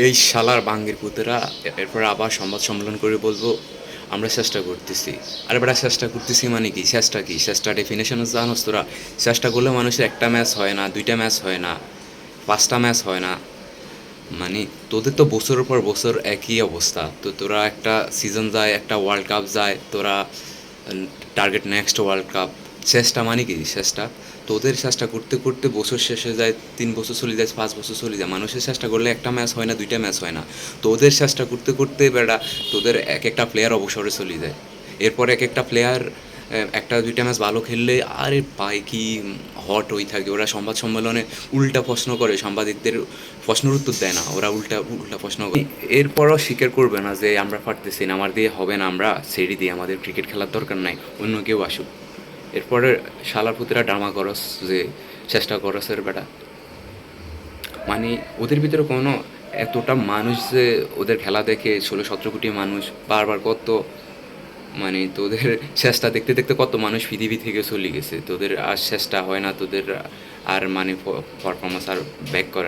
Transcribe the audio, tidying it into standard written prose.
এই শালার বাঙ্গির পুতেরা এরপর আবার সংবাদ সম্মেলন করে বলবো আমরা চেষ্টা করতেছি। আরে বেটা, চেষ্টা করতেছি মানে কি? চেষ্টা কি? চেষ্টা ডেফিনেশন জানোস তোরা? চেষ্টা করলে মানুষের একটা ম্যাচ হয় না, দুইটা ম্যাচ হয় না, পাঁচটা ম্যাচ হয় না। মানে তোদের তো বছরের পর বছর একই অবস্থা। তো তোরা একটা সিজন যায়, একটা ওয়ার্ল্ড কাপ যায়, তোরা টার্গেট নেক্সট ওয়ার্ল্ড কাপ। চেষ্টা মানে কি? চেষ্টা তোদের চেষ্টা করতে করতে বছর শেষ হয়ে যায়, 3 বছর চলে যায়, 5 বছর চলে যায়। মানুষের চেষ্টা করলে একটা ম্যাচ হয় না, দুইটা ম্যাচ হয় না। তোদের চেষ্টা করতে করতে বেড়া তোদের এক একটা প্লেয়ার অবসরে চলে যায়। এরপর এক একটা প্লেয়ার একটা দুইটা ম্যাচ ভালো খেললে আরে ভাই কি হট হয়ে থাকে। ওরা সংবাদ সম্মেলনে উল্টা প্রশ্ন করে, সাংবাদিকদের প্রশ্নের উত্তর দেয় না, ওরা উল্টা উল্টা প্রশ্ন করে। এরপরও স্বীকার করবে না যে আমরা পারতেছি না, আমার দিয়ে হবে না, আমরা ছেড়ে দিই, আমাদের ক্রিকেট খেলার দরকার নাই, অন্য কেউ আসুক। এরপরে শালার পুতিরা ড্রামা করস যে চেষ্টা করসের বেটা। মানে ওদের ভিতরে কোনো এতটা মানুষ যে ওদের খেলা দেখে 16-17 কোটি মানুষ বারবার কত, মানে তোদের শেষটা দেখতে দেখতে কত মানুষ পৃথিবী থেকে চলে গেছে। তোদের আর শেষটা হয় না, তোদের আর মানে পারফরমেন্স আর ব্যাক করে না।